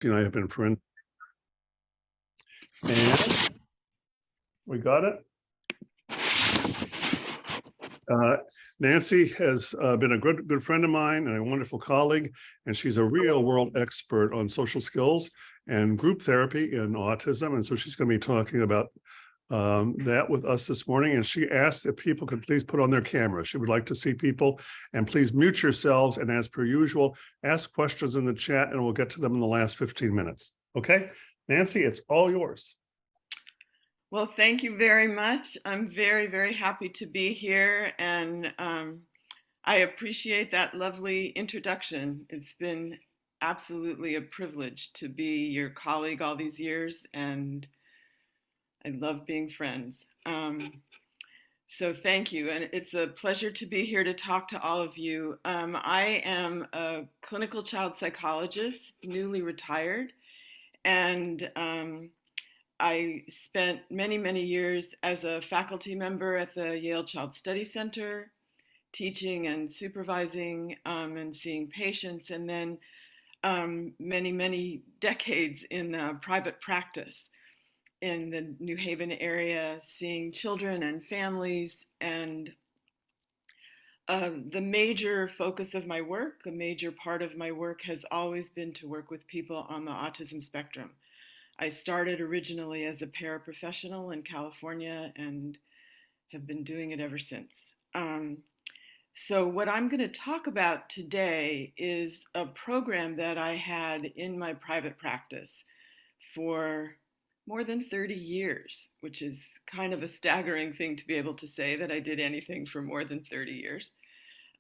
and I have been friends. And we got it. Nancy has been a good friend of mine and a wonderful colleague, and she's a real world expert on social skills and group therapy in autism. And so she's going to be talking about that with us this morning. And she asked if people could please put on their camera. She would like to see people, and please mute yourselves. And as per usual, ask questions in the chat and we'll get to them in the last 15 minutes. Okay, Nancy, it's all yours. Well, thank you very much. I'm very, very happy to be here, and I appreciate that lovely introduction. It's been absolutely a privilege to be your colleague all these years, and I love being friends. So thank you, and it's a pleasure to be here to talk to all of you. I am a clinical child psychologist, newly retired, and I spent many, many years as a faculty member at the Yale Child Study Center, teaching and supervising and seeing patients, and then many, many decades in private practice in the New Haven area, seeing children and families. And the major focus of my work, a major part of my work has always been to work with people on the autism spectrum. I started originally as a paraprofessional in California and have been doing it ever since. So what I'm going to talk about today is a program that I had in my private practice for more than 30 years, which is kind of a staggering thing to be able to say that I did anything for more than 30 years.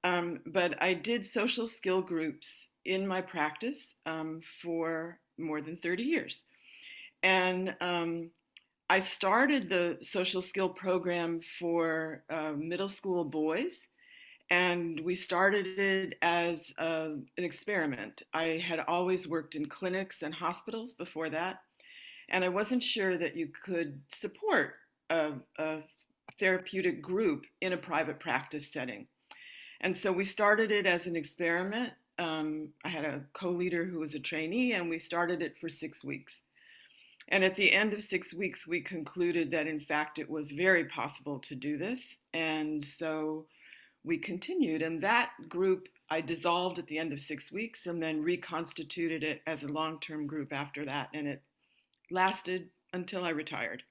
But I did social skill groups in my practice for more than 30 years. And I started the social skill program for middle school boys, and we started it as an experiment. I had always worked in clinics and hospitals before that, and I wasn't sure that you could support a therapeutic group in a private practice setting. And so we started it as an experiment. I had a co-leader who was a trainee, and we started it for 6 weeks. And at the end of 6 weeks, we concluded that in fact it was very possible to do this. And so we continued. And that group I dissolved at the end of 6 weeks and then reconstituted it as a long-term group after that. And it lasted until I retired.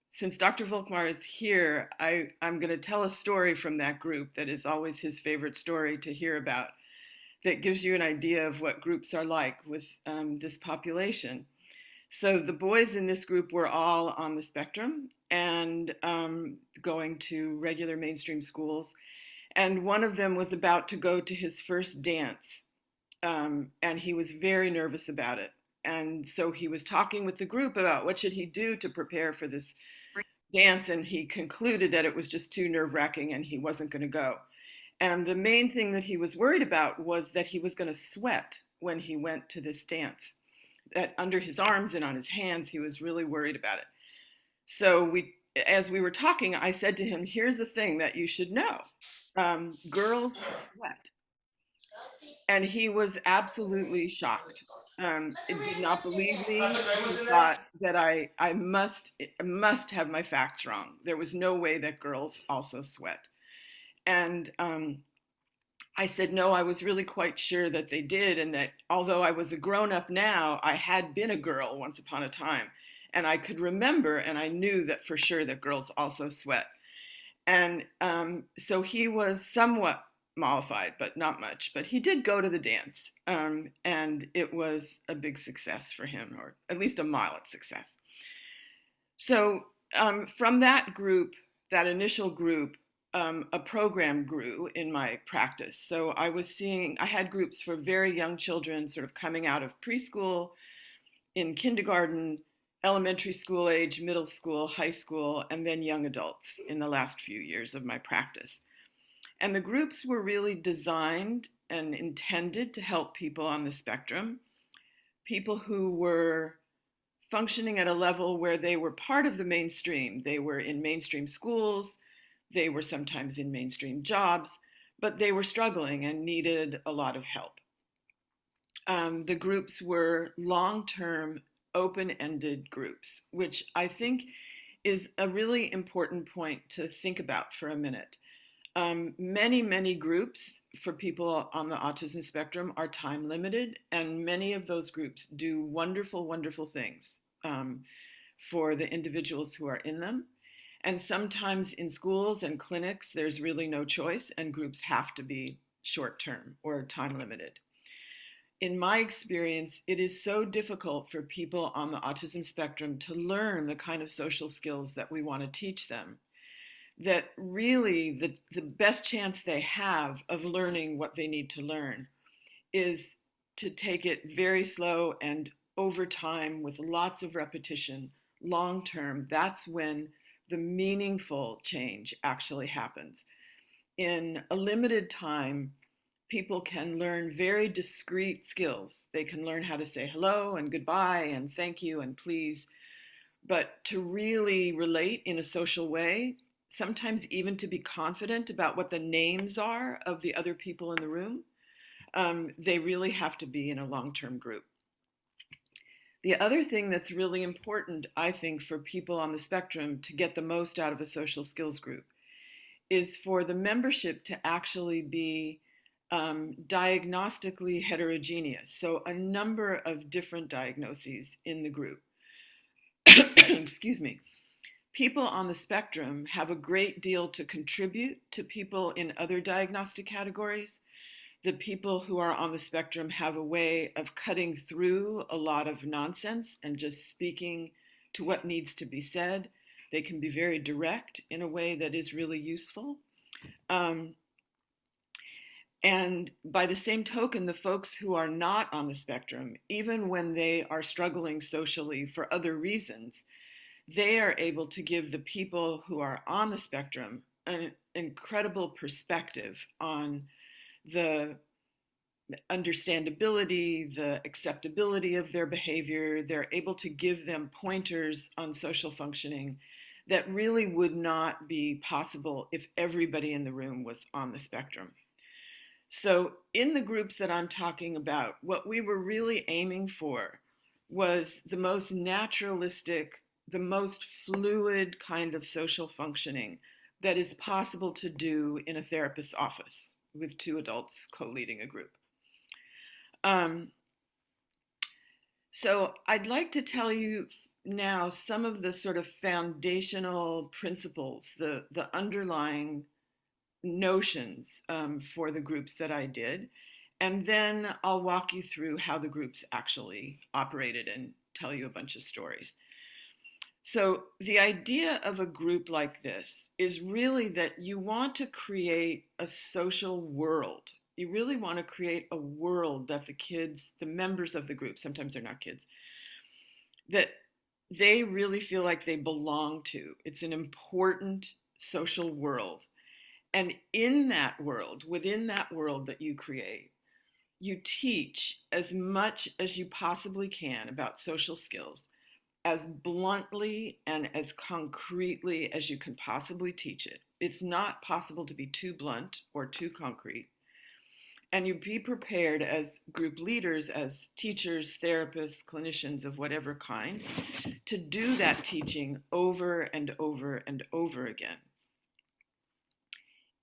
Since Dr. Volkmar is here, I'm going to tell a story from that group that is always his favorite story to hear about, that gives you an idea of what groups are like with this population. So the boys in this group were all on the spectrum and going to regular mainstream schools. And one of them was about to go to his first dance, and he was very nervous about it. And so he was talking with the group about what should he do to prepare for this dance, and he concluded that it was just too nerve-wracking and he wasn't going to go. And the main thing that he was worried about was that he was going to sweat when he went to this dance. That under his arms and on his hands, he was really worried about it. So as we were talking, I said to him, here's the thing that you should know. Girls sweat. And he was absolutely shocked. It did not believe me. He thought that I must have my facts wrong. There was no way that girls also sweat. And I said, no, I was really quite sure that they did, and that although I was a grown up now, I had been a girl once upon a time. And I could remember, and I knew that for sure that girls also sweat. And so he was somewhat mollified, but not much. But he did go to the dance, and it was a big success for him, or at least a mild success. So from that group, that initial group, a program grew in my practice. So I had groups for very young children sort of coming out of preschool, in kindergarten, elementary school age, middle school, high school, and then young adults in the last few years of my practice. And the groups were really designed and intended to help people on the spectrum, people who were functioning at a level where they were part of the mainstream. They were in mainstream schools, they were sometimes in mainstream jobs, but they were struggling and needed a lot of help. The groups were long-term, open-ended groups, which I think is a really important point to think about for a minute. Many groups for people on the autism spectrum are time limited, and many of those groups do wonderful things for the individuals who are in them. And sometimes in schools and clinics, there's really no choice, and groups have to be short term or time limited. In my experience, it is so difficult for people on the autism spectrum to learn the kind of social skills that we want to teach them, that really the best chance they have of learning what they need to learn is to take it very slow and over time with lots of repetition, long term. That's when the meaningful change actually happens. In a limited time, people can learn very discrete skills. They can learn how to say hello and goodbye and thank you and please. But to really relate in a social way, sometimes even to be confident about what the names are of the other people in the room, they really have to be in a long-term group. The other thing that's really important, I think, for people on the spectrum to get the most out of a social skills group is for the membership to actually be diagnostically heterogeneous. So a number of different diagnoses in the group. Excuse me. People on the spectrum have a great deal to contribute to people in other diagnostic categories. The people who are on the spectrum have a way of cutting through a lot of nonsense and just speaking to what needs to be said. They can be very direct in a way that is really useful. And by the same token, the folks who are not on the spectrum, even when they are struggling socially for other reasons, they are able to give the people who are on the spectrum an incredible perspective on the understandability, the acceptability of their behavior. They're able to give them pointers on social functioning that really would not be possible if everybody in the room was on the spectrum. So in the groups that I'm talking about, what we were really aiming for was the most naturalistic, the most fluid kind of social functioning that is possible to do in a therapist's office with two adults co-leading a group. So I'd like to tell you now some of the sort of foundational principles, the underlying notions for the groups that I did. And then I'll walk you through how the groups actually operated and tell you a bunch of stories. So the idea of a group like this is really that you want to create a social world. You really want to create a world that the kids, the members of the group, sometimes they're not kids, that they really feel like they belong to. It's an important social world. And in that world, within that world that you create, you teach as much as you possibly can about social skills, as bluntly and as concretely as you can possibly teach it. It's not possible to be too blunt or too concrete. And you be prepared as group leaders, as teachers, therapists, clinicians of whatever kind, to do that teaching over and over and over again.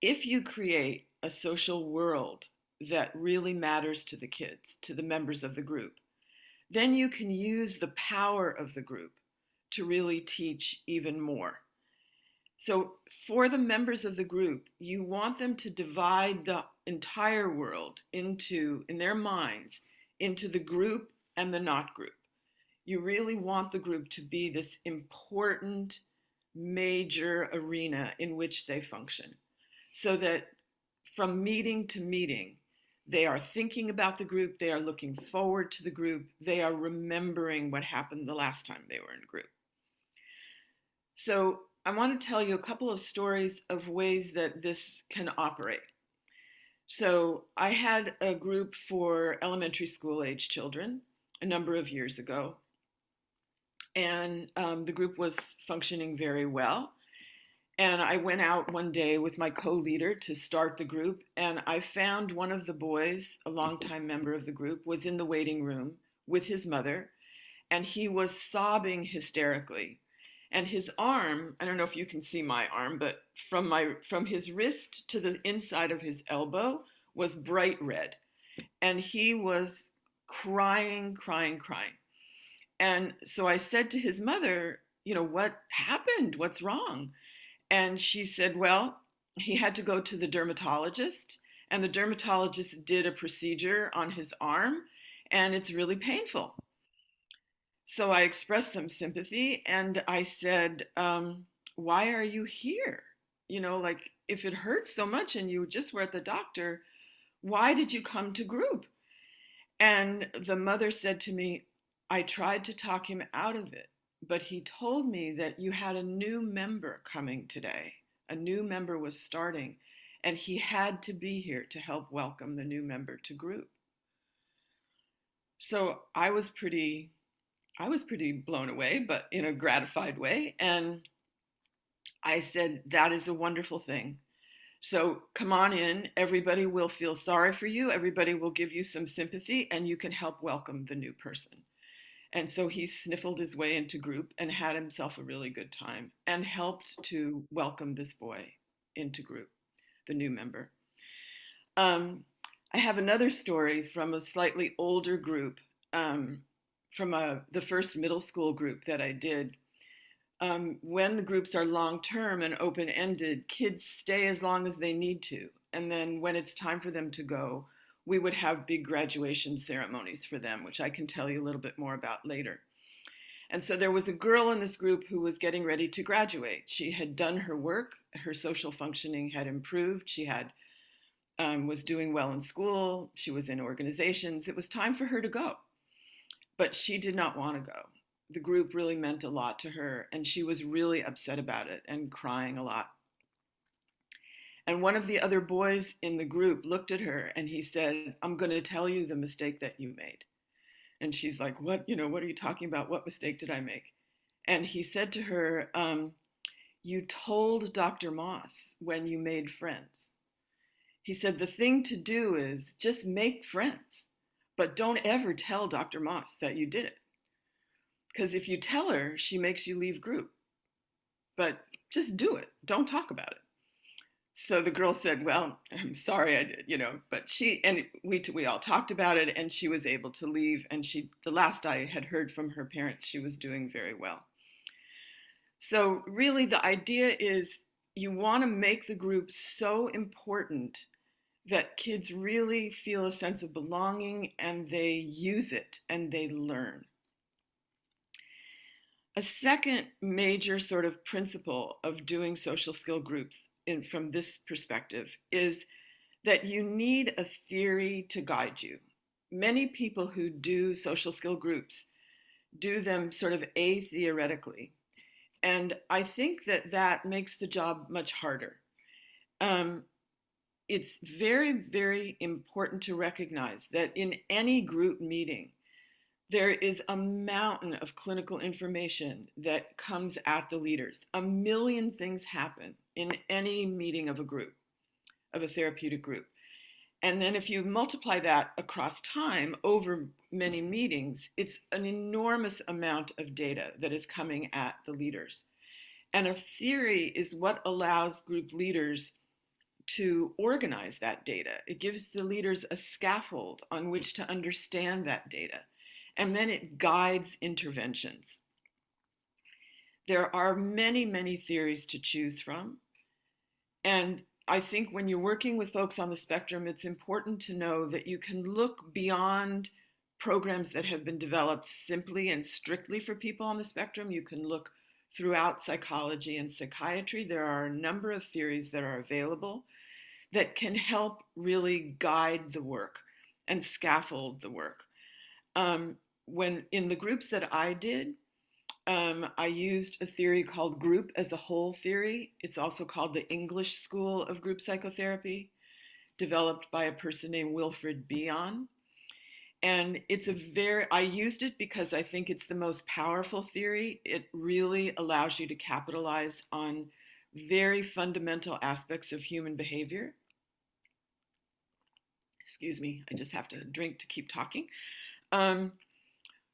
If you create a social world that really matters to the kids, to the members of the group, then you can use the power of the group to really teach even more. So for the members of the group, you want them to divide the entire world into, in their minds, into the group and the not group. You really want the group to be this important, major arena in which they function, so that from meeting to meeting, they are thinking about the group, they are looking forward to the group, they are remembering what happened the last time they were in a group. So I want to tell you a couple of stories of ways that this can operate. So I had a group for elementary school age children a number of years ago, and the group was functioning very well. And I went out one day with my co-leader to start the group, and I found one of the boys, a longtime member of the group, was in the waiting room with his mother, and he was sobbing hysterically. And his arm, I don't know if you can see my arm, but from his wrist to the inside of his elbow was bright red. And he was crying, crying, crying. And so I said to his mother, what happened? What's wrong? And she said, well, he had to go to the dermatologist, and the dermatologist did a procedure on his arm, and it's really painful. So I expressed some sympathy and I said, why are you here? Like if it hurts so much and you just were at the doctor, why did you come to group? And the mother said to me, I tried to talk him out of it, but he told me that you had a new member coming today. A new member was starting, and he had to be here to help welcome the new member to group. So I was pretty blown away, but in a gratified way. And I said, that is a wonderful thing. So come on in. Everybody will feel sorry for you. Everybody will give you some sympathy, and you can help welcome the new person. And so he sniffled his way into group and had himself a really good time and helped to welcome this boy into group, the new member. Um, I have another story from a slightly older group, from the first middle school group that I did. When the groups are long term and open ended, kids stay as long as they need to. And then when it's time for them to go, we would have big graduation ceremonies for them, which I can tell you a little bit more about later. And so there was a girl in this group who was getting ready to graduate. She had done her work, her social functioning had improved, she had was doing well in school, she was in organizations. It was time for her to go, but she did not want to go. The group really meant a lot to her, and she was really upset about it and crying a lot. And one of the other boys in the group looked at her and he said, I'm going to tell you the mistake that you made. And she's like, what? What are you talking about? What mistake did I make? And he said to her, you told Dr. Moss when you made friends. He said, the thing to do is just make friends, but don't ever tell Dr. Moss that you did it. Because if you tell her, she makes you leave group. But just do it. Don't talk about it. So the girl said, well, I'm sorry I did, but we all talked about it, and she was able to leave. And the last I had heard from her parents, she was doing very well. So really the idea is you want to make the group so important that kids really feel a sense of belonging and they use it and they learn. A second major sort of principle of doing social skill groups from this perspective is that you need a theory to guide you. Many people who do social skill groups do them sort of a-theoretically. And I think that makes the job much harder. It's very, very important to recognize that in any group meeting, there is a mountain of clinical information that comes at the leaders. A million things happen in any meeting of a group, of a therapeutic group. And then if you multiply that across time over many meetings, it's an enormous amount of data that is coming at the leaders. And a theory is what allows group leaders to organize that data. It gives the leaders a scaffold on which to understand that data. And then it guides interventions. There are many, many theories to choose from. And I think when you're working with folks on the spectrum, it's important to know that you can look beyond programs that have been developed simply and strictly for people on the spectrum. You can look throughout psychology and psychiatry. There are a number of theories that are available that can help really guide the work and scaffold the work. When in the groups that I did, I used a theory called group as a whole theory. It's also called the English School of Group Psychotherapy, developed by a person named Wilfred Bion. And I used it because I think it's the most powerful theory. It really allows you to capitalize on very fundamental aspects of human behavior. Excuse me, I just have to drink to keep talking. Um,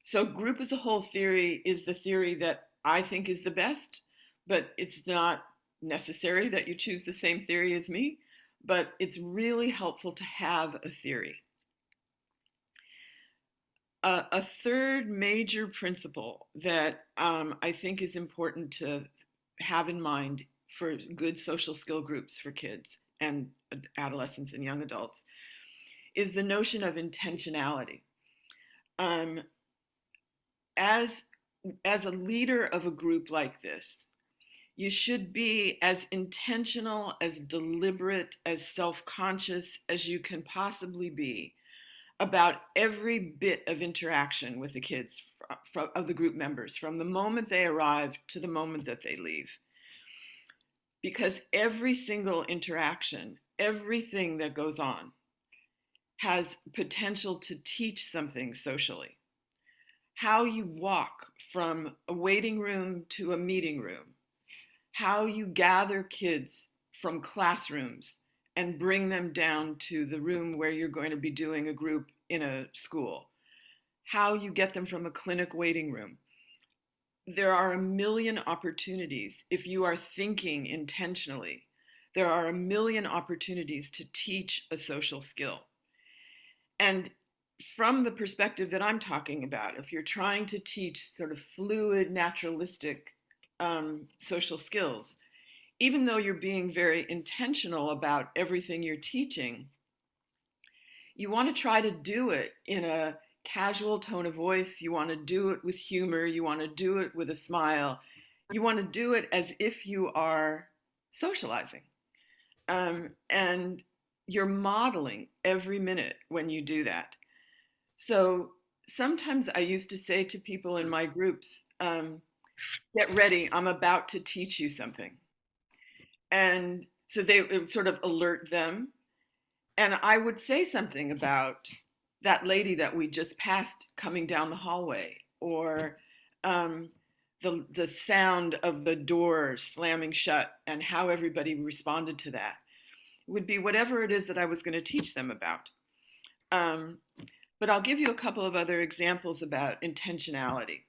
so group as a whole theory is the theory that I think is the best, but it's not necessary that you choose the same theory as me, but it's really helpful to have a theory. A third major principle that I think is important to have in mind for good social skill groups for kids and adolescents and young adults is the notion of intentionality. Um, as as a leader of a group like this, you should be as intentional, as deliberate, as self-conscious as you can possibly be about every bit of interaction with the kids of the group members from the moment they arrive to the moment that they leave. Because every single interaction, everything that goes on has potential to teach something socially. How you walk from a waiting room to a meeting room, how you gather kids from classrooms and bring them down to the room where you're going to be doing a group in a school, how you get them from a clinic waiting room. There are a million opportunities if you are thinking intentionally. There are a million opportunities to teach a social skill. And from the perspective that I'm talking about, if you're trying to teach sort of fluid, naturalistic social skills, even though you're being very intentional about everything you're teaching, you want to try to do it in a casual tone of voice. You want to do it with humor. You want to do it with a smile. You want to do it as if you are socializing. And you're modeling every minute when you do that. So sometimes I used to say to people in my groups, get ready, I'm about to teach you something. And so it would sort of alert them. And I would say something about that lady that we just passed coming down the hallway, or um, the sound of the door slamming shut and how everybody responded to that. It would be whatever it is that I was going to teach them about. Um, but I'll give you a couple of other examples about intentionality.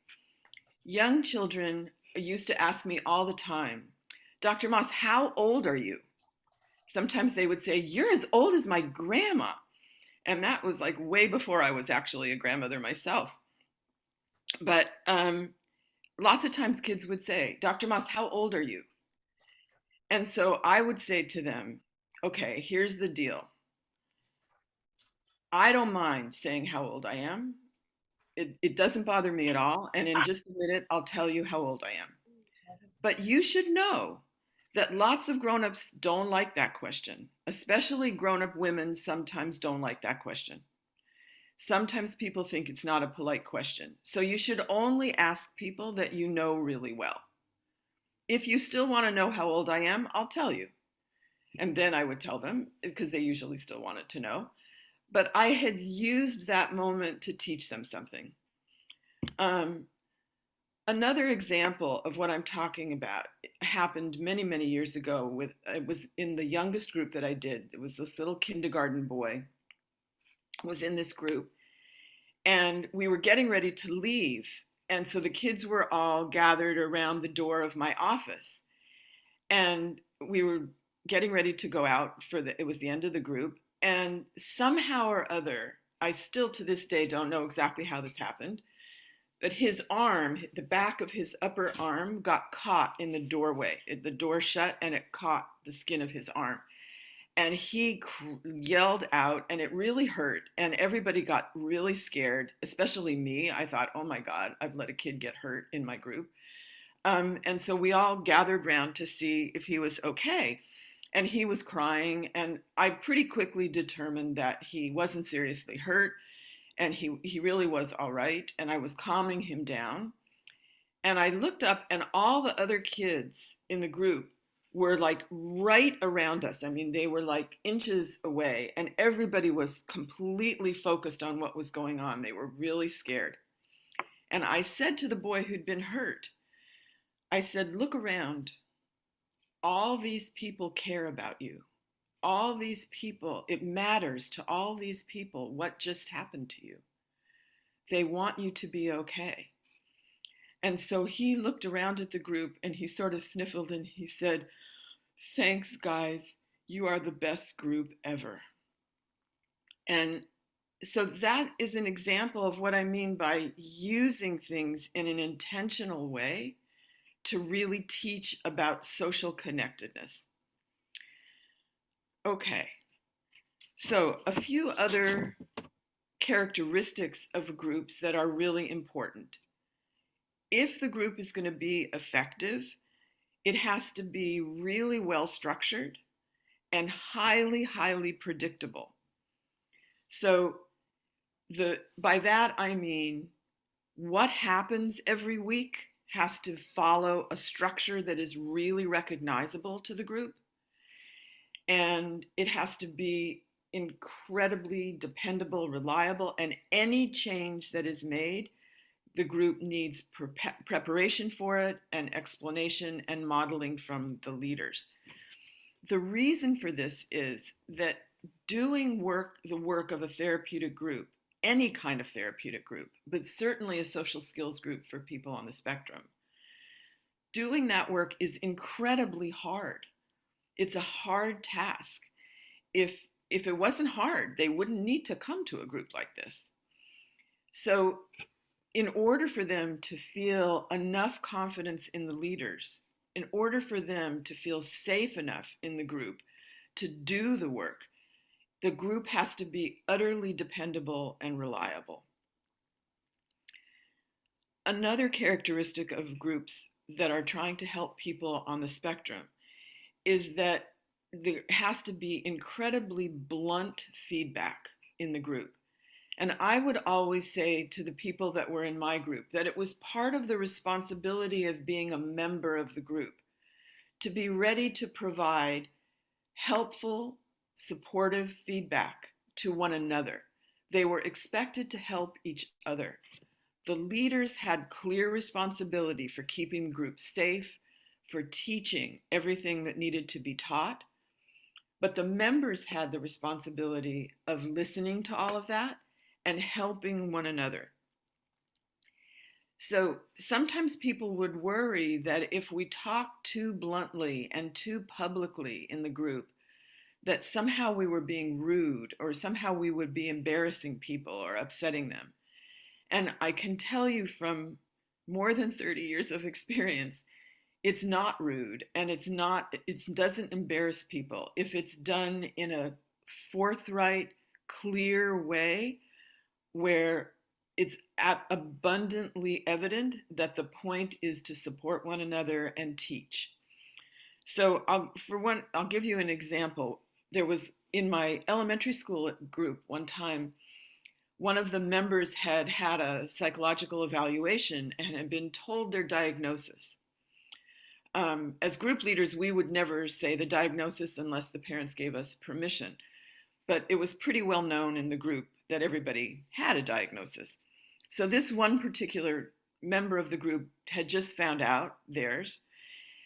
Young children used to ask me all the time, Dr. Moss, how old are you? Sometimes they would say, you're as old as my grandma. And that was like way before I was actually a grandmother myself. But lots of times kids would say, Dr. Moss, how old are you? And so I would say to them, okay, here's the deal. I don't mind saying how old I am. It doesn't bother me at all. And in just a minute, I'll tell you how old I am. But you should know that lots of grown-ups don't like that question, especially grown-up women sometimes don't like that question. Sometimes people think it's not a polite question. So you should only ask people that you know really well. If you still want to know how old I am, I'll tell you. And then I would tell them because they usually still wanted to know. But I had used that moment to teach them something. Another example of what I'm talking about happened many, many years ago. It was in the youngest group that I did. It was this little kindergarten boy was in this group, and we were getting ready to leave. And so the kids were all gathered around the door of my office, and we were getting ready to go out it was the end of the group. And somehow or other, I still to this day don't know exactly how this happened, but his arm, the back of his upper arm got caught in the doorway. The door shut and it caught the skin of his arm. And he yelled out and it really hurt. And everybody got really scared, especially me. I thought, oh my God, I've let a kid get hurt in my group. And so we all gathered around to see if he was okay. And he was crying. And I pretty quickly determined that he wasn't seriously hurt. And he really was all right. And I was calming him down. And I looked up and all the other kids in the group were like right around us. I mean, they were like inches away and everybody was completely focused on what was going on. They were really scared. And I said to the boy who'd been hurt, I said, look around. all these people care about you. All these people, it matters to all these people what just happened to you. They want you to be okay. And so he looked around at the group and he sort of sniffled and he said, "Thanks, guys. You are the best group ever." And so that is an example of what I mean by using things in an intentional way to really teach about social connectedness. Okay, so a few other characteristics of groups that are really important. If the group is going to be effective, it has to be really well structured and highly, highly predictable. So by that I mean what happens every week has to follow a structure that is really recognizable to the group, and it has to be incredibly dependable, reliable, and any change that is made, the group needs preparation for it and explanation and modeling from the leaders. The reason for this is that doing the work of a therapeutic group, any kind of therapeutic group, but certainly a social skills group for people on the spectrum, doing that work is incredibly hard. It's a hard task. If it wasn't hard, they wouldn't need to come to a group like this. So in order for them to feel enough confidence in the leaders, in order for them to feel safe enough in the group to do the work, the group has to be utterly dependable and reliable. Another characteristic of groups that are trying to help people on the spectrum is that there has to be incredibly blunt feedback in the group. And I would always say to the people that were in my group that it was part of the responsibility of being a member of the group to be ready to provide helpful, supportive feedback to one another. They were expected to help each other. The leaders had clear responsibility for keeping the group safe, for teaching everything that needed to be taught. But the members had the responsibility of listening to all of that and helping one another. So sometimes people would worry that if we talk too bluntly and too publicly in the group, that somehow we were being rude or somehow we would be embarrassing people or upsetting them. And I can tell you from more than 30 years of experience, it's not rude and it doesn't embarrass people if it's done in a forthright, clear way where it's abundantly evident that the point is to support one another and teach. So I'll give you an example. There was in my elementary school group one time, one of the members had had a psychological evaluation and had been told their diagnosis. As group leaders, we would never say the diagnosis unless the parents gave us permission. But it was pretty well known in the group that everybody had a diagnosis. So this one particular member of the group had just found out theirs,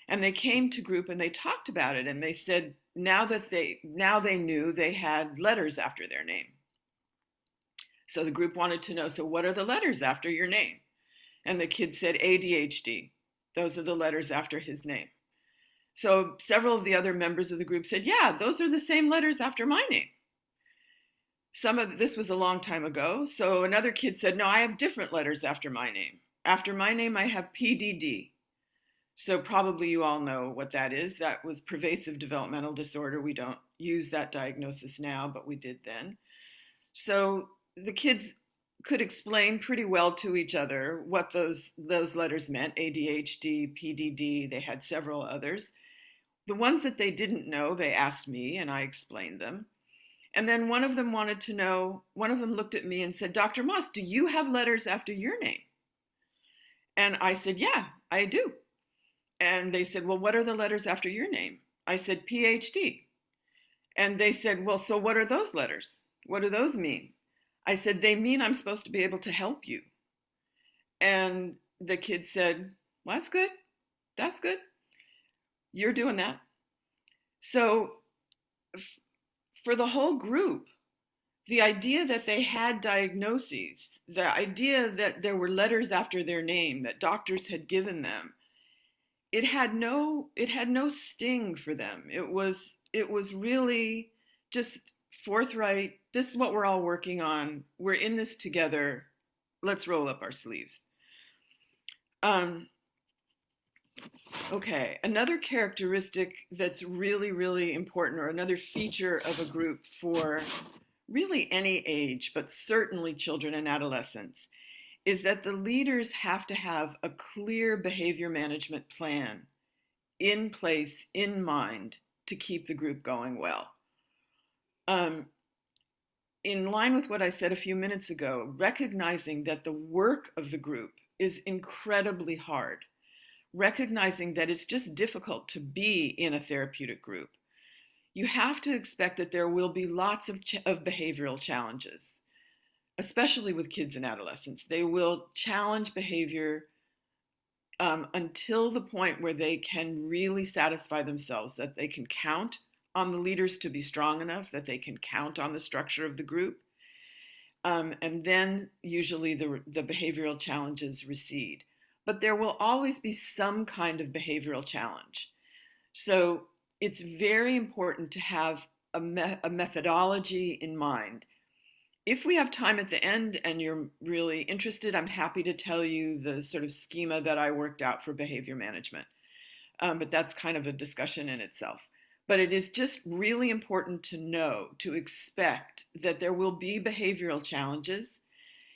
and they came to group and they talked about it, and they said now they knew they had letters after their name. So the group wanted to know, so what are the letters after your name? And the kid said ADHD. Those are the letters after his name. So several of the other members of the group said, yeah, those are the same letters after my name. This was a long time ago. So another kid said, no, I have different letters after my name. After my name, I have PDD. So probably you all know what that is. That was pervasive developmental disorder. We don't use that diagnosis now, but we did then. So the kids could explain pretty well to each other what those letters meant, ADHD, PDD, they had several others. The ones that they didn't know, they asked me and I explained them. And then one of them wanted to know, one of them looked at me and said, Dr. Moss, do you have letters after your name? And I said, yeah, I do. And they said, well, what are the letters after your name? I said, PhD. And they said, well, so what are those letters? What do those mean? I said, they mean I'm supposed to be able to help you. And the kid said, well, that's good. That's good. You're doing that. So for the whole group, the idea that they had diagnoses, the idea that there were letters after their name that doctors had given them, it had no sting for them. It was really just forthright. This is what we're all working on. We're in this together. Let's roll up our sleeves. Um, okay, another characteristic that's really, really important, or another feature of a group for really any age, but certainly children and adolescents, is that the leaders have to have a clear behavior management plan in place, in mind, to keep the group going well. Um, in line with what I said a few minutes ago, recognizing that the work of the group is incredibly hard, recognizing that it's just difficult to be in a therapeutic group, you have to expect that there will be lots of behavioral challenges, especially with kids and adolescents. They will challenge behavior until the point where they can really satisfy themselves that they can count on the leaders to be strong enough, that they can count on the structure of the group. And then usually the behavioral challenges recede. But there will always be some kind of behavioral challenge. So it's very important to have a methodology in mind. If we have time at the end and you're really interested, I'm happy to tell you the sort of schema that I worked out for behavior management. But that's kind of a discussion in itself. But it is just really important to know, to expect that there will be behavioral challenges.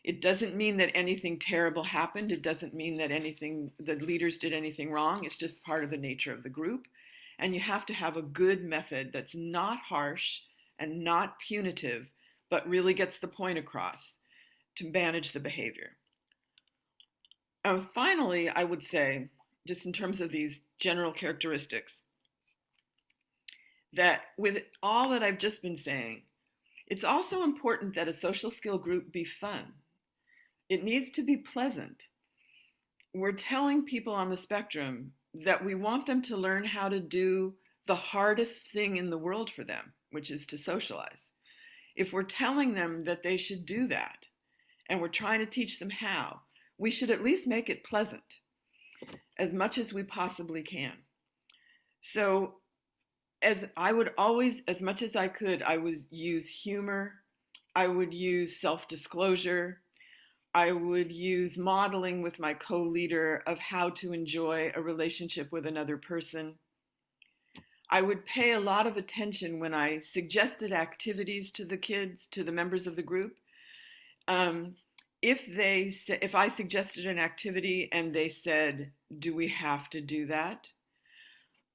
It doesn't mean that anything terrible happened. It doesn't mean that the leaders did anything wrong. It's just part of the nature of the group. And you have to have a good method that's not harsh and not punitive, but really gets the point across to manage the behavior. Finally, I would say, just in terms of these general characteristics, that with all that I've just been saying, it's also important that a social skill group be fun. It needs to be pleasant. We're telling people on the spectrum that we want them to learn how to do the hardest thing in the world for them, which is to socialize. If we're telling them that they should do that, and we're trying to teach them how, we should at least make it pleasant as much as we possibly can. So as I would always, as much as I could, I would use humor, I would use self-disclosure, I would use modeling with my co-leader of how to enjoy a relationship with another person. I would pay a lot of attention when I suggested activities to the kids, to the members of the group. If I suggested an activity and they said, "Do we have to do that?"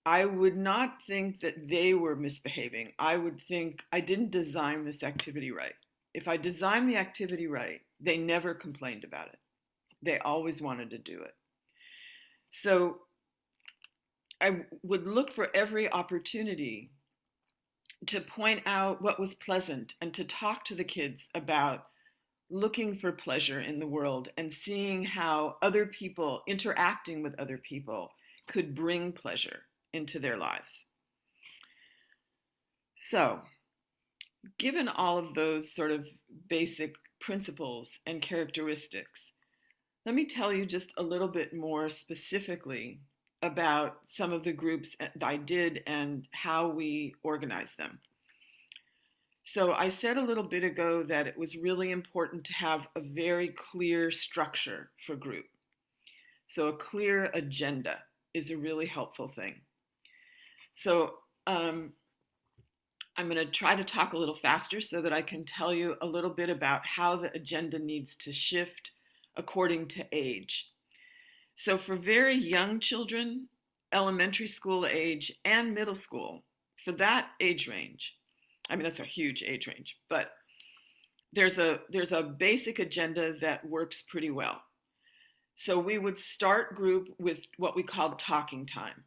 I would not think that they were misbehaving. I would think I didn't design this activity right. If I designed the activity right, they never complained about it. They always wanted to do it. So I would look for every opportunity to point out what was pleasant and to talk to the kids about looking for pleasure in the world and seeing how other people, interacting with other people, could bring pleasure into their lives. So, given all of those sort of basic principles and characteristics, let me tell you just a little bit more specifically about some of the groups that I did and how we organized them. So I said a little bit ago that it was really important to have a very clear structure for group. So a clear agenda is a really helpful thing. So I'm going to try to talk a little faster so that I can tell you a little bit about how the agenda needs to shift according to age. So for very young children, elementary school age and middle school, for that age range, I mean, that's a huge age range, but there's a basic agenda that works pretty well. So we would start group with what we called talking time.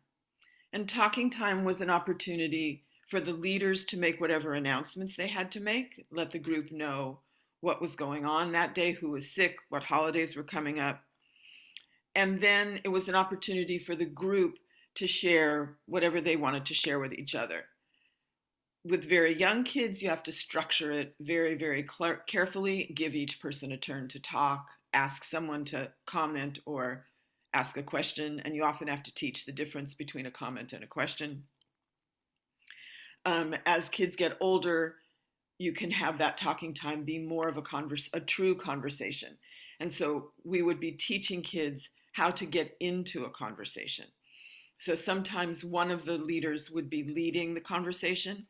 And talking time was an opportunity for the leaders to make whatever announcements they had to make, let the group know what was going on that day, who was sick, what holidays were coming up. And then it was an opportunity for the group to share whatever they wanted to share with each other. with very young kids, you have to structure it very, very carefully, give each person a turn to talk, ask someone to comment or ask a question, and you often have to teach the difference between a comment and a question. As kids get older, you can have that talking time be more of a true conversation. And so we would be teaching kids how to get into a conversation. So sometimes one of the leaders would be leading the conversation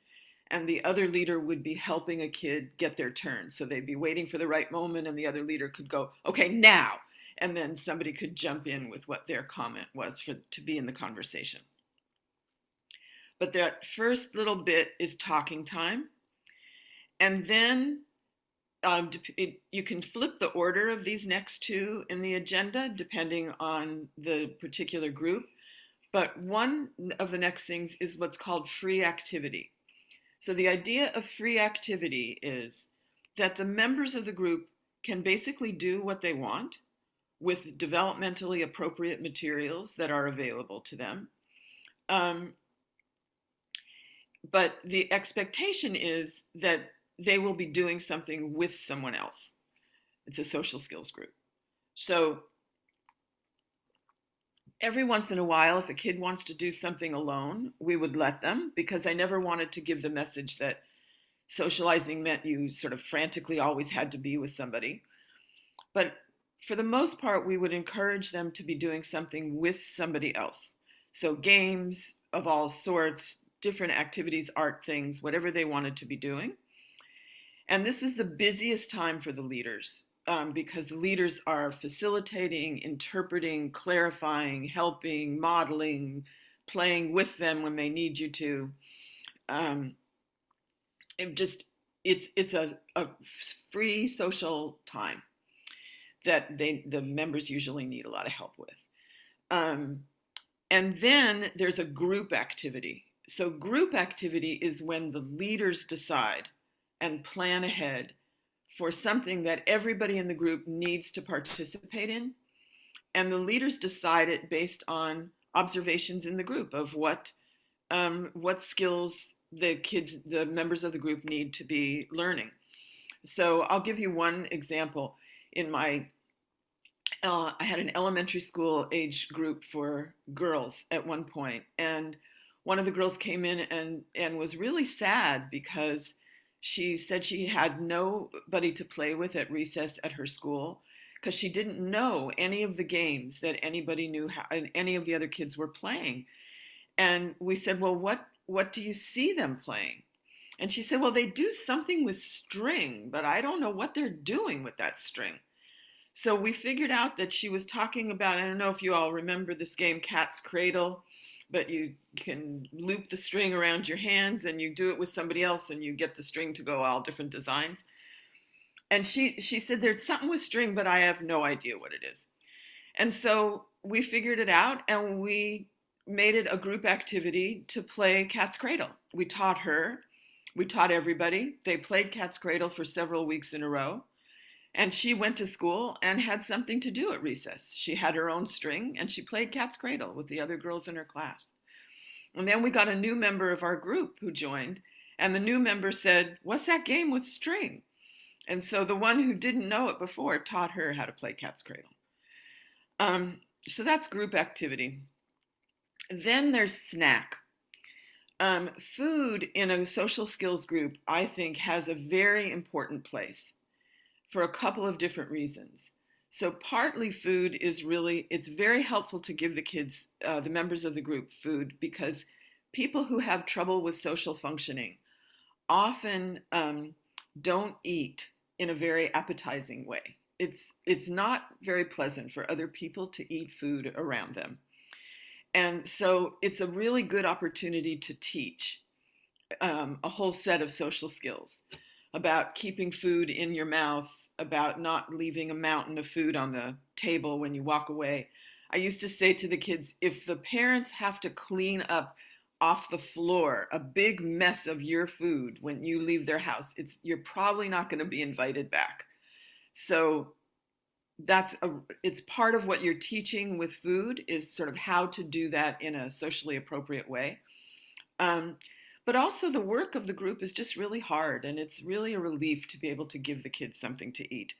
and the other leader would be helping a kid get their turn. So they'd be waiting for the right moment and the other leader could go, okay, now. And then somebody could jump in with what their comment was to be in the conversation. But that first little bit is talking time. And then you can flip the order of these next two in the agenda depending on the particular group. But one of the next things is what's called free activity. So the idea of free activity is that the members of the group can basically do what they want with developmentally appropriate materials that are available to them. But the expectation is that they will be doing something with someone else. It's a social skills group. So every once in a while, if a kid wants to do something alone, we would let them, because I never wanted to give the message that socializing meant you sort of frantically always had to be with somebody. But for the most part, we would encourage them to be doing something with somebody else. So games of all sorts, different activities, art things, whatever they wanted to be doing. And this is the busiest time for the leaders because the leaders are facilitating, interpreting, clarifying, helping, modeling, playing with them when they need you to. It's a free social time that the members usually need a lot of help with. And then there's a group activity. So group activity is when the leaders decide and plan ahead for something that everybody in the group needs to participate in. And the leaders decide it based on observations in the group of what skills the members of the group need to be learning. So I'll give you one example. I had an elementary school age group for girls at one point, and one of the girls came in and was really sad because she said she had nobody to play with at recess at her school because she didn't know any of the games that anybody knew how, and any of the other kids were playing. And we said, well, what do you see them playing? And she said, well, they do something with string, but I don't know what they're doing with that string. So we figured out that she was talking about, I don't know if you all remember this game, Cat's Cradle, but you can loop the string around your hands and you do it with somebody else and you get the string to go all different designs. And she said, there's something with string, but I have no idea what it is. And so we figured it out and we made it a group activity to play Cat's Cradle. We taught her, we taught everybody. They played Cat's Cradle for several weeks in a row. And she went to school and had something to do at recess. She had her own string and she played Cat's Cradle with the other girls in her class. And then we got a new member of our group who joined, and the new member said, what's that game with string? And so the one who didn't know it before taught her how to play Cat's Cradle. So that's group activity. Then there's snack. Food in a social skills group, I think, has a very important place for a couple of different reasons. So partly food is it's very helpful to give the kids, the members of the group, food because people who have trouble with social functioning often don't eat in a very appetizing way. It's not very pleasant for other people to eat food around them. And so it's a really good opportunity to teach a whole set of social skills about keeping food in your mouth, about not leaving a mountain of food on the table when you walk away. I used to say to the kids, if the parents have to clean up off the floor a big mess of your food when you leave their house, you're probably not going to be invited back. So it's part of what you're teaching with food is sort of how to do that in a socially appropriate way. But also the work of the group is just really hard, and it's really a relief to be able to give the kids something to eat.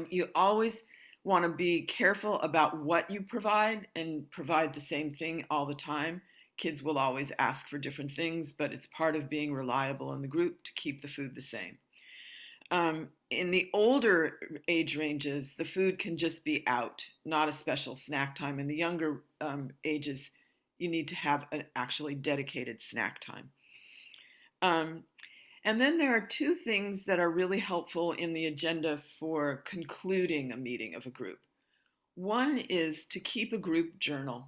You always want to be careful about what you provide and provide the same thing all the time. Kids will always ask for different things, but it's part of being reliable in the group to keep the food the same. In the older age ranges, the food can just be out, not a special snack time. In the younger ages, you need to have an actually dedicated snack time. Um, and then there are two things that are really helpful in the agenda for concluding a meeting of a group. One is to keep a group journal.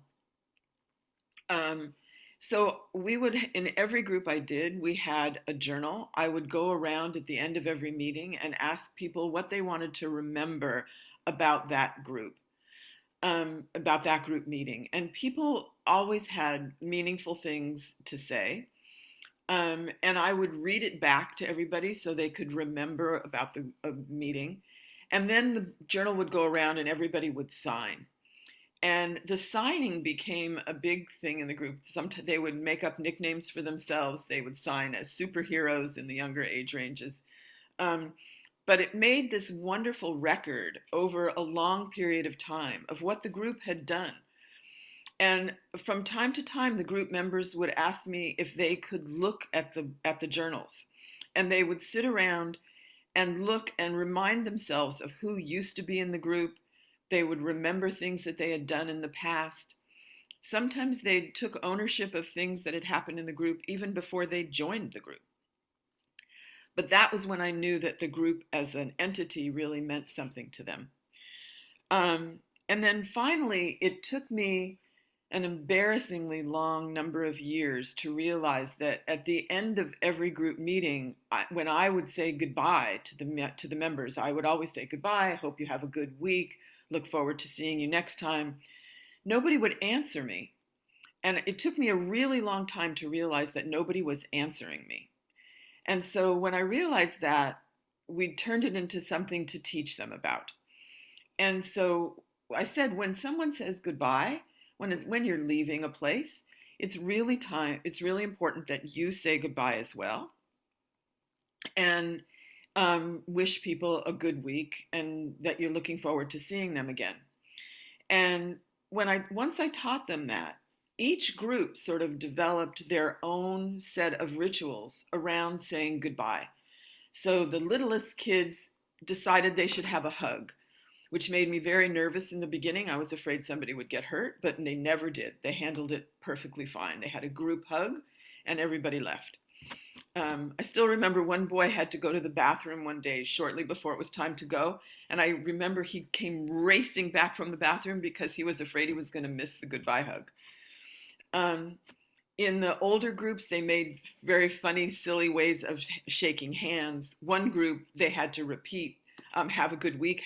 Um, so we would, in every group I did, we had a journal. I would go around at the end of every meeting and ask people what they wanted to remember about that group, about that group meeting. And people always had meaningful things to say. And I would read it back to everybody so they could remember about the meeting. And then the journal would go around and everybody would sign. And the signing became a big thing in the group. Sometimes they would make up nicknames for themselves. They would sign as superheroes in the younger age ranges. Um, but it made this wonderful record over a long period of time of what the group had done. And from time to time, the group members would ask me if they could look at the journals. And they would sit around and look and remind themselves of who used to be in the group. They would remember things that they had done in the past. Sometimes they took ownership of things that had happened in the group even before they joined the group. But that was when I knew that the group as an entity really meant something to them. And then finally, it took me an embarrassingly long number of years to realize that at the end of every group meeting, when I would say goodbye to the members, I would always say goodbye. I hope you have a good week. Look forward to seeing you next time. Nobody would answer me. And it took me a really long time to realize that nobody was answering me. And so when I realized that, we turned it into something to teach them about. And so I said, when someone says goodbye, when you're leaving a place, it's really important that you say goodbye as well, and wish people a good week and that you're looking forward to seeing them again. And once I taught them that, each group sort of developed their own set of rituals around saying goodbye. So the littlest kids decided they should have a hug, which made me very nervous in the beginning. I was afraid somebody would get hurt, but they never did. They handled it perfectly fine. They had a group hug and everybody left. I still remember one boy had to go to the bathroom one day shortly before it was time to go. And I remember he came racing back from the bathroom because he was afraid he was going to miss the goodbye hug. In the older groups, they made very funny, silly ways of shaking hands. One group, they had to repeat, have a good week,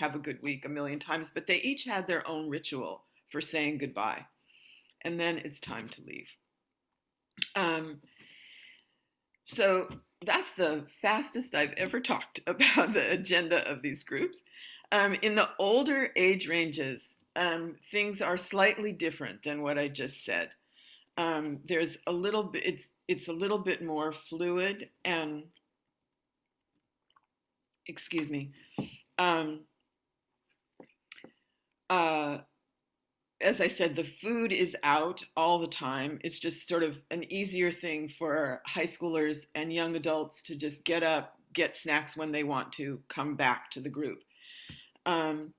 a million times, but they each had their own ritual for saying goodbye. And then it's time to leave. So that's the fastest I've ever talked about the agenda of these groups. In the older age ranges, things are slightly different than what I just said. There's a little bit, it's a little bit more fluid and, excuse me, as I said, the food is out all the time. It's just sort of an easier thing for high schoolers and young adults to just get up, get snacks when they want to, come back to the group. And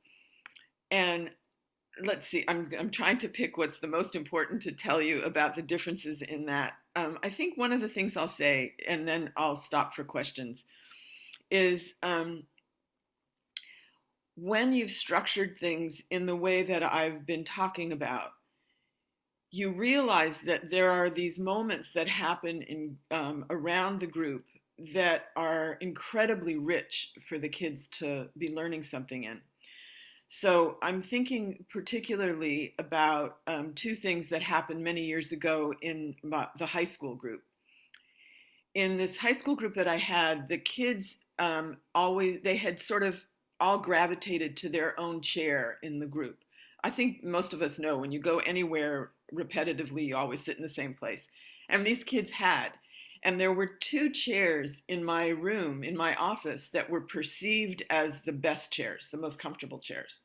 let's see, I'm trying to pick what's the most important to tell you about the differences in that. I think one of the things I'll say, and then I'll stop for questions, is when you've structured things in the way that I've been talking about, you realize that there are these moments that happen in around the group that are incredibly rich for the kids to be learning something in. So I'm thinking particularly about two things that happened many years ago in the high school group. In this high school group that I had, the kids they had sort of all gravitated to their own chair in the group. I think most of us know when you go anywhere repetitively, you always sit in the same place. And these kids had. And there were two chairs in my room, in my office, that were perceived as the best chairs, the most comfortable chairs.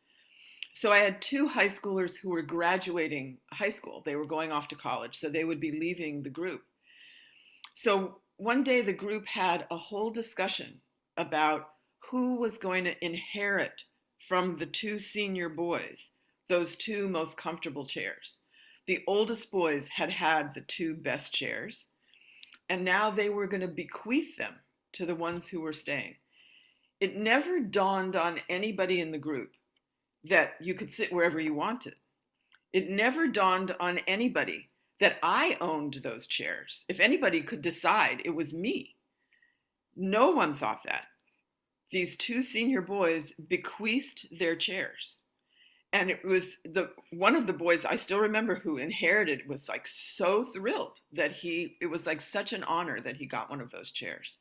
So I had two high schoolers who were graduating high school. They were going off to college, so they would be leaving the group. So one day the group had a whole discussion about who was going to inherit from the two senior boys those two most comfortable chairs. The oldest boys had had the two best chairs, and now they were going to bequeath them to the ones who were staying. It never dawned on anybody in the group that you could sit wherever you wanted. It never dawned on anybody that I owned those chairs. If anybody could decide, it was me. No one thought that. These two senior boys bequeathed their chairs. And it was one of the boys, I still remember, who inherited, was like so thrilled that it was like such an honor that he got one of those chairs.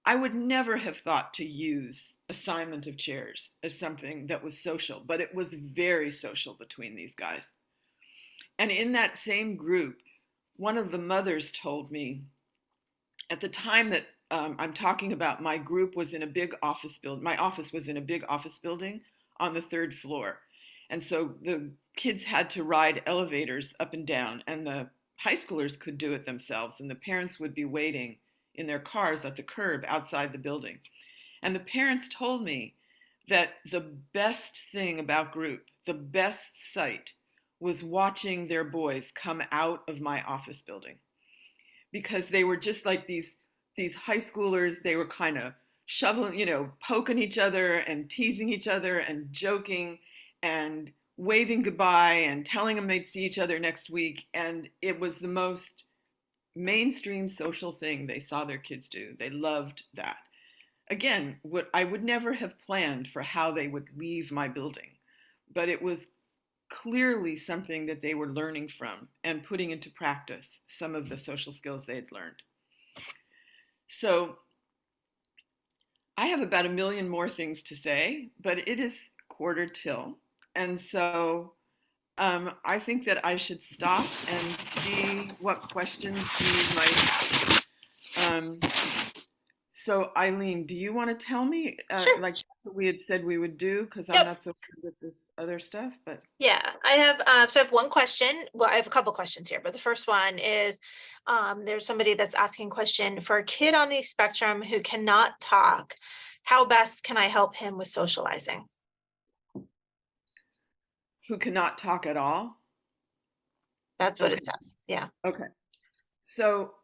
I would never have thought to use assignment of chairs as something that was social, but it was very social between these guys. And in that same group, one of the mothers told me, at the time that I'm talking about, my group was in a big office building. My office was in a big office building on the third floor. And so the kids had to ride elevators up and down, and the high schoolers could do it themselves. And the parents would be waiting in their cars at the curb outside the building. And the parents told me that the best thing about group, the best sight, was watching their boys come out of my office building, because they were just like these high schoolers. They were kind of shoveling, poking each other and teasing each other and joking and waving goodbye and telling them they'd see each other next week. And it was the most mainstream social thing they saw their kids do. They loved that. Again, what I would never have planned for how they would leave my building, but it was clearly something that they were learning from and putting into practice some of the social skills they had learned. So I have about a million more things to say, but it is quarter till. And so I think that I should stop and see what questions you might. So Eileen, do you want to tell me, Sure. like that's what we had said we would do, because I'm Yep. not so good with this other stuff, but. Yeah, I have so I have one question. Well, I have a couple questions here, but the first one is there's somebody that's asking a question for a kid on the spectrum who cannot talk. How best can I help him with socializing? Who cannot talk at all? That's what Okay. it says. Yeah. Okay. So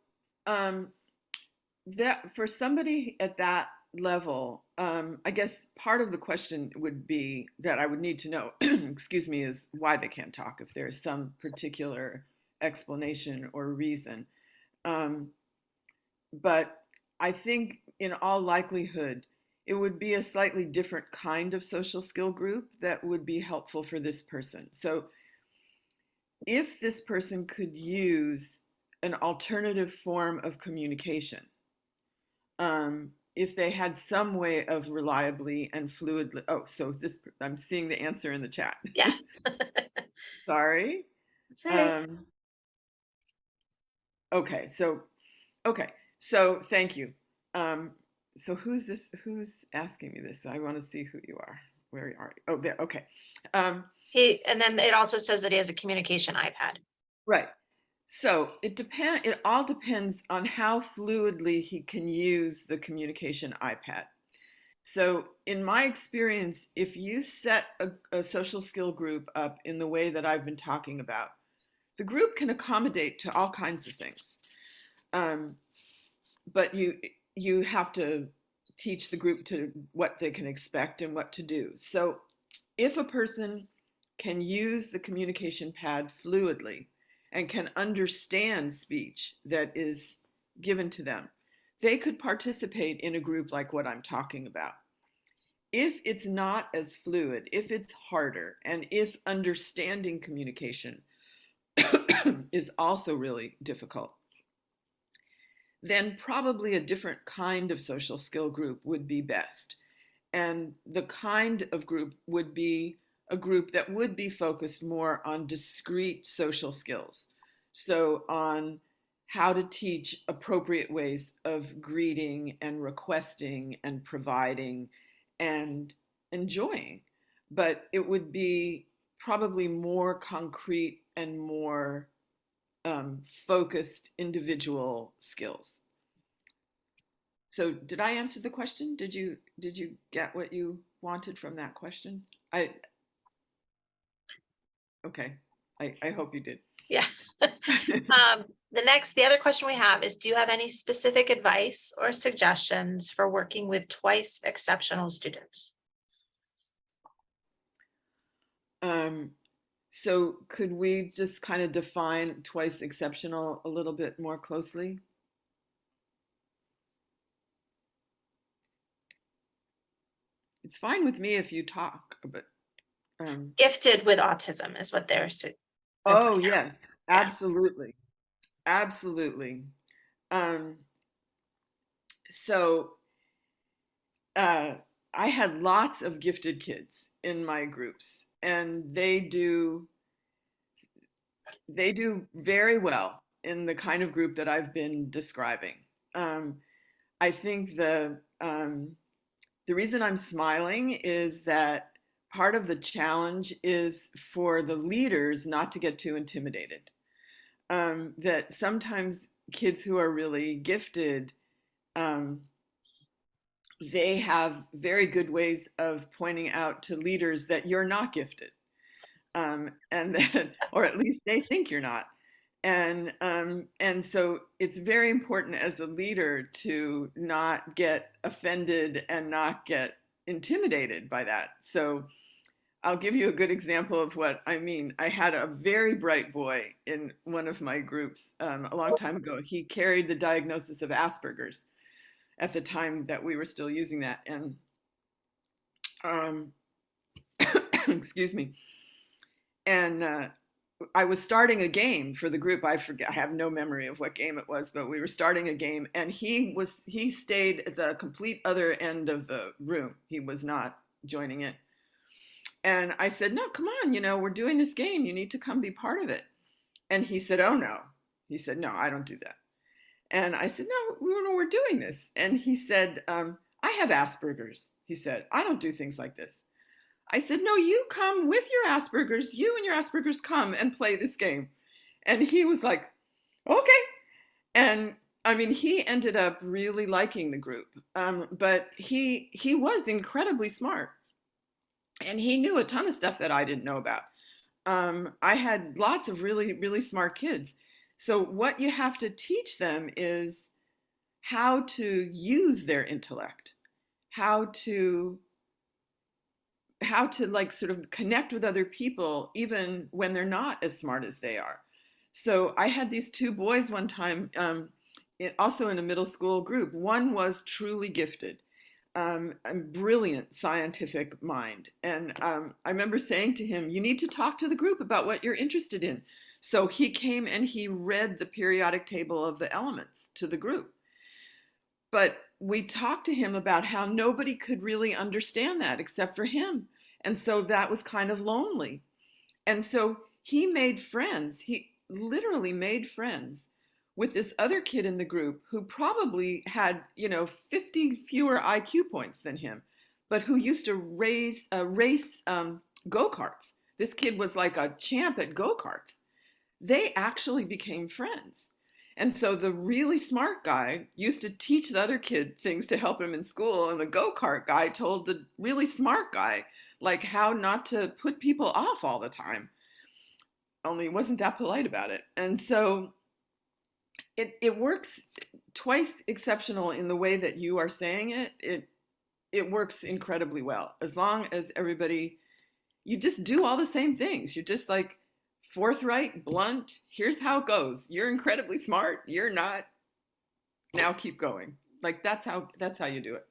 that for somebody at that level, I guess part of the question would be that I would need to know, excuse me, is why they can't talk, if there's some particular explanation or reason. But I think in all likelihood, it would be a slightly different kind of social skill group that would be helpful for this person. So if this person could use an alternative form of communication, if they had some way of reliably and fluidly, so I'm seeing the answer in the chat. Yeah. Sorry. That's all right. Okay, so thank you. So who's asking me this? I want to see who you are. Where are you? Oh, there. Okay. And then it also says that he has a communication iPad. Right. So it all depends on how fluidly he can use the communication iPad. So in my experience, if you set a social skill group up in the way that I've been talking about, the group can accommodate to all kinds of things. But you have to teach the group to what they can expect and what to do. So if a person can use the communication pad fluidly and can understand speech that is given to them, they could participate in a group like what I'm talking about. If it's not as fluid, if it's harder, and if understanding communication is also really difficult, then probably a different kind of social skill group would be best. And the kind of group would be a group that would be focused more on discrete social skills. So on how to teach appropriate ways of greeting and requesting and providing and enjoying. But it would be probably more concrete and more focused individual skills. So did I answer the question? Did you get what you wanted from that question? I Okay. I hope you did. Yeah. The other question we have is, do you have any specific advice or suggestions for working with twice exceptional students? So could we just kind of define twice exceptional a little bit more closely? It's fine with me if you talk, but Gifted with autism is what they're oh putting out. yes, Yeah. absolutely. Absolutely. Um, so I had lots of gifted kids in my groups, and they do very well in the kind of group that I've been describing. I think the reason I'm smiling is that part of the challenge is for the leaders not to get too intimidated. That sometimes kids who are really gifted, um, they have very good ways of pointing out to leaders that you're not gifted, and that, or at least they think you're not. And so it's very important as a leader to not get offended and not get intimidated by that. So I'll give you a good example of what I mean. I had a very bright boy in one of my groups a long time ago. He carried the diagnosis of Asperger's at the time that we were still using that. And um, excuse me. And I was starting a game for the group. I forget, I have no memory of what game it was, but we were starting a game, and he stayed at the complete other end of the room. He was not joining in. And I said, "No, come on, we're doing this game. You need to come be part of it." And he said, "Oh no." He said, "No, I don't do that." And I said, "No, we're doing this." And he said, "I have Asperger's." He said, "I don't do things like this." I said, "No, you come with your Asperger's. You and your Asperger's come and play this game." And he was like, "Okay." And I mean, he ended up really liking the group. But he was incredibly smart, and he knew a ton of stuff that I didn't know about. I had lots of really, really smart kids. So what you have to teach them is how to use their intellect, how to like sort of connect with other people even when they're not as smart as they are. So I had these two boys one time, also in a middle school group. One was truly gifted, a brilliant scientific mind. And I remember saying to him, "You need to talk to the group about what you're interested in." So he came and he read the periodic table of the elements to the group. But we talked to him about how nobody could really understand that except for him. And so that was kind of lonely. And so he made friends. He literally made friends with this other kid in the group who probably had, 50 fewer IQ points than him, but who used to race go-karts. This kid was like a champ at go-karts. They actually became friends. And so the really smart guy used to teach the other kid things to help him in school. And the go-kart guy told the really smart guy, like, how not to put people off all the time. Only he wasn't that polite about it. And so it works twice exceptional in the way that you are saying it. It works incredibly well. As long as everybody, you just do all the same things. You're just like forthright, blunt. Here's how it goes. You're incredibly smart. You're not. Now keep going. Like that's how you do it.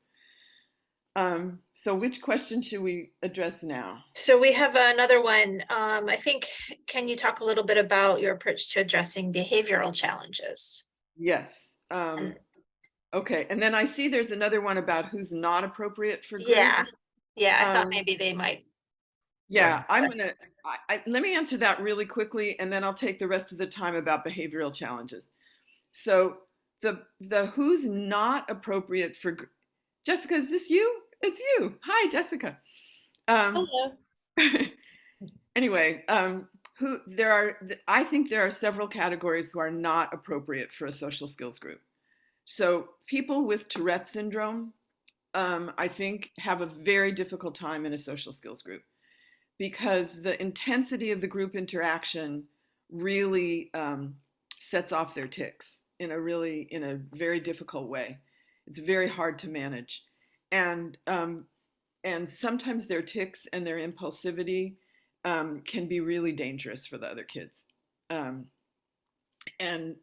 So which question should we address now? So we have another one. I think, can you talk a little bit about your approach to addressing behavioral challenges? Yes. Okay. And then I see there's another one about who's not appropriate for group. Yeah. Yeah, I thought Um, maybe they might. yeah, let me answer that really quickly, and then I'll take the rest of the time about behavioral challenges. So the who's not appropriate for Jessica, is this you? It's you. Hi, Jessica. Um, Hello. anyway, who there are, I think there are several categories who are not appropriate for a social skills group. So people with Tourette syndrome, I think, have a very difficult time in a social skills group because the intensity of the group interaction really sets off their tics in a very difficult way. It's very hard to manage, and sometimes their tics and their impulsivity can be really dangerous for the other kids. Um, and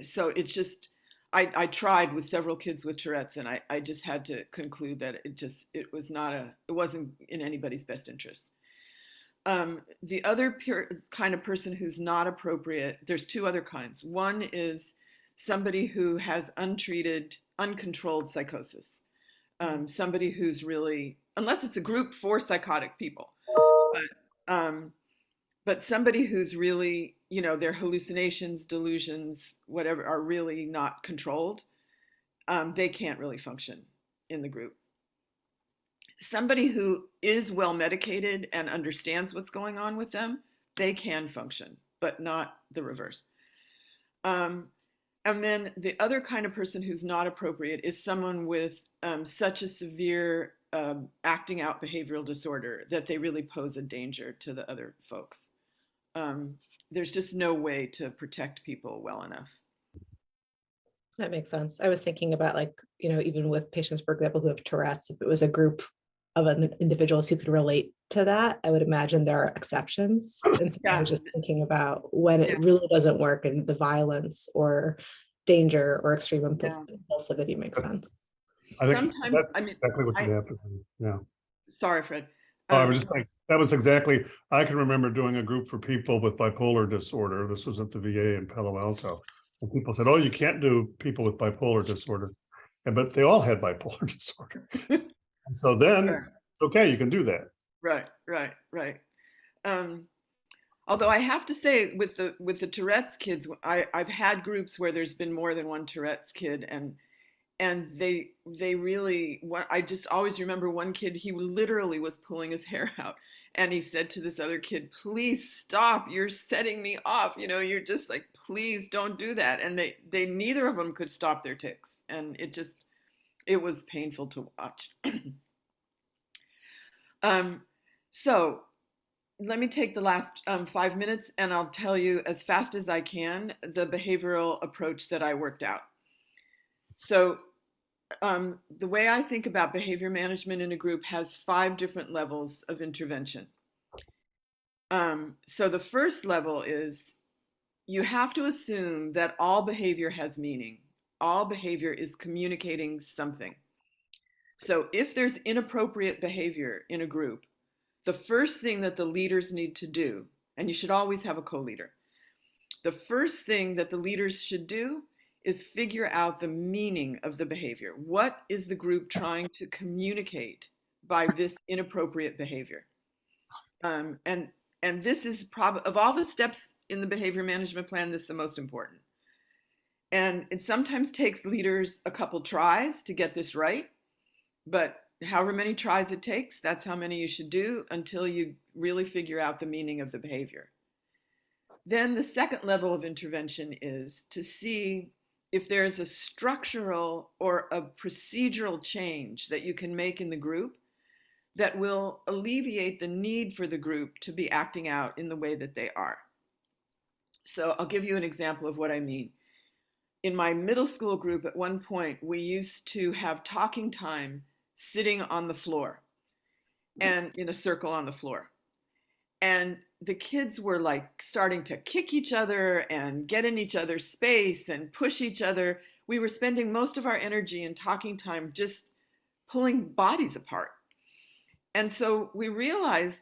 so it's just, I tried with several kids with Tourette's, and I just had to conclude that it wasn't in anybody's best interest. The other kind of person who's not appropriate, there's two other kinds. One is somebody who has untreated, uncontrolled psychosis. Somebody who's really, unless it's a group for psychotic people, but somebody who's really, their hallucinations, delusions, whatever, are really not controlled. They can't really function in the group. Somebody who is well medicated and understands what's going on with them, they can function, but not the reverse. And then the other kind of person who's not appropriate is someone with such a severe acting out behavioral disorder that they really pose a danger to the other folks. There's just no way to protect people well enough. That makes sense. I was thinking about, like, even with patients, for example, who have Tourette's, if it was a group of individuals who could relate to that, I would imagine there are exceptions. And so I was just thinking about when it really doesn't work and the violence or danger or extreme impulsivity makes sense. I think sometimes, that's I mean, exactly what you have to do. Yeah. Sorry, Fred. I was just like, that was exactly, I can remember doing a group for people with bipolar disorder. This was at the VA in Palo Alto. And people said, oh, you can't do people with bipolar disorder. But they all had bipolar disorder. And so then it's okay, you can do that. Right. Although I have to say, with the Tourette's kids, I've had groups where there's been more than one Tourette's kid, and they really, I just always remember one kid, he literally was pulling his hair out, and he said to this other kid, please stop, you're setting me off, you're just like, please don't do that. And they neither of them could stop their tics, and it was painful to watch. So let me take the last 5 minutes, and I'll tell you as fast as I can the behavioral approach that I worked out. So the way I think about behavior management in a group has 5 different levels of intervention. So the first level is, you have to assume that all behavior has meaning. All behavior is communicating something. So if there's inappropriate behavior in a group, the first thing that the leaders need to do, and you should always have a co-leader, the first thing that the leaders should do is figure out the meaning of the behavior. What is the group trying to communicate by this inappropriate behavior? And this is probably, of all the steps in the behavior management plan, this is the most important. And it sometimes takes leaders a couple tries to get this right, but however many tries it takes, that's how many you should do until you really figure out the meaning of the behavior. Then the second level of intervention is to see if there's a structural or a procedural change that you can make in the group that will alleviate the need for the group to be acting out in the way that they are. So I'll give you an example of what I mean. In my middle school group, at one point, we used to have talking time sitting on the floor and in a circle on the floor. And the kids were like starting to kick each other and get in each other's space and push each other. We were spending most of our energy in talking time just pulling bodies apart. And so we realized,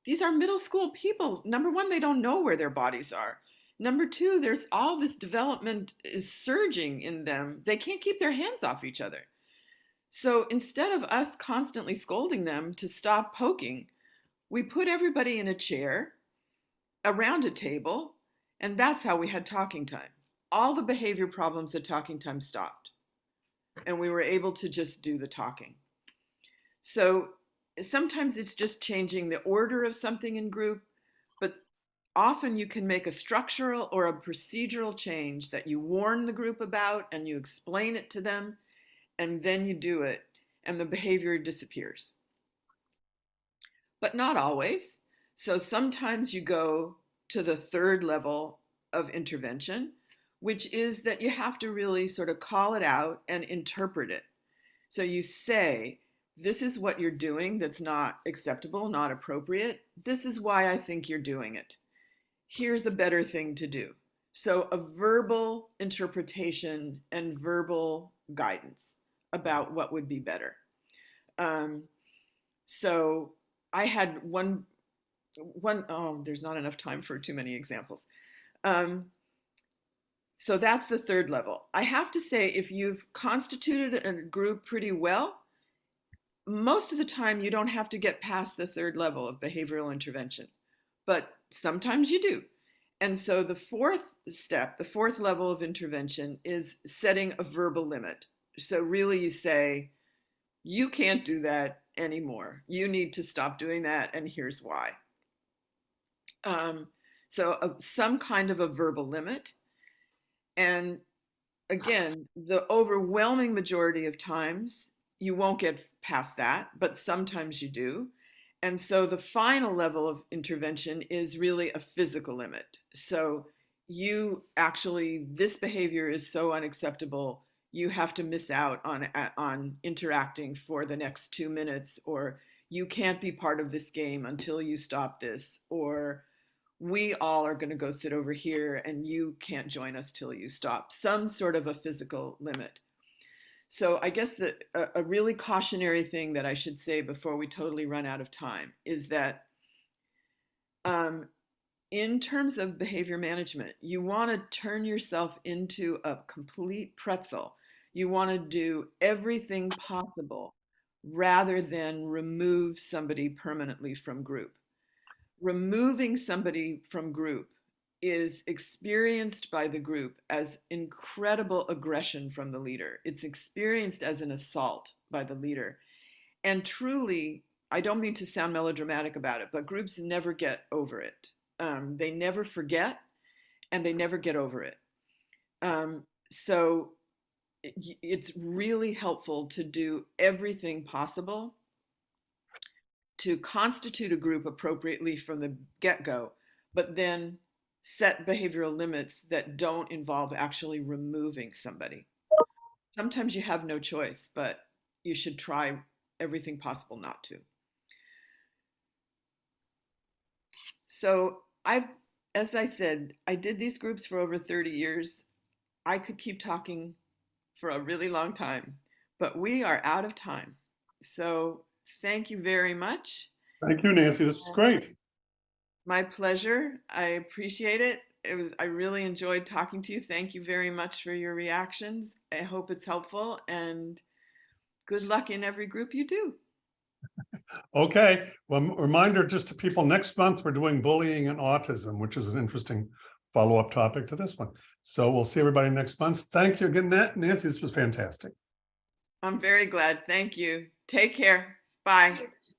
these are middle school people. Number one, they don't know where their bodies are. Number two, there's all this development is surging in them. They can't keep their hands off each other. So instead of us constantly scolding them to stop poking, we put everybody in a chair around a table, and that's how we had talking time all the behavior problems at talking time stopped. And we were able to just do the talking. So sometimes it's just changing the order of something in group, but often you can make a structural or a procedural change that you warn the group about and you explain it to them, and then you do it, and the behavior disappears. But not always. So sometimes you go to the third level of intervention, which is that you have to really sort of call it out and interpret it. So you say, this is what you're doing that's not acceptable, not appropriate. This is why I think you're doing it. Here's a better thing to do. So a verbal interpretation and verbal guidance about what would be better. So I had there's not enough time for too many examples. So that's the third level. I have to say, if you've constituted a group pretty well, most of the time you don't have to get past the third level of behavioral intervention, but sometimes you do. And so the fourth step, the fourth level of intervention, is setting a verbal limit. So really you say, you can't do that anymore. You need to stop doing that, and here's why. Some kind of a verbal limit. And again, the overwhelming majority of times, you won't get past that, but sometimes you do. And so the final level of intervention is really a physical limit. So you actually, this behavior is so unacceptable, you have to miss out on interacting for the next 2 minutes, or you can't be part of this game until you stop this, or we all are going to go sit over here and you can't join us till you stop. Some sort of a physical limit. So I guess that a really cautionary thing that I should say before we totally run out of time is that in terms of behavior management, you want to turn yourself into a complete pretzel. You want to do everything possible rather than remove somebody permanently from group. Removing somebody from group is experienced by the group as incredible aggression from the leader. It's experienced as an assault by the leader. And truly, I don't mean to sound melodramatic about it, but groups never get over it. They never forget, and they never get over it. So it's really helpful to do everything possible to constitute a group appropriately from the get-go, but then set behavioral limits that don't involve actually removing somebody. Sometimes you have no choice, but you should try everything possible not to. So as I said, I did these groups for over 30 years. I could keep talking for a really long time, but we are out of time. So thank you very much. Thank you, Nancy. This was great. My pleasure. I appreciate it. I really enjoyed talking to you. Thank you very much for your reactions. I hope it's helpful, and good luck in every group you do. Okay. Well, reminder just to people, next month we're doing bullying and autism, which is an interesting follow-up topic to this one. So we'll see everybody next month. Thank you again, Nancy. This was fantastic. I'm very glad. Thank you. Take care. Bye. Thanks.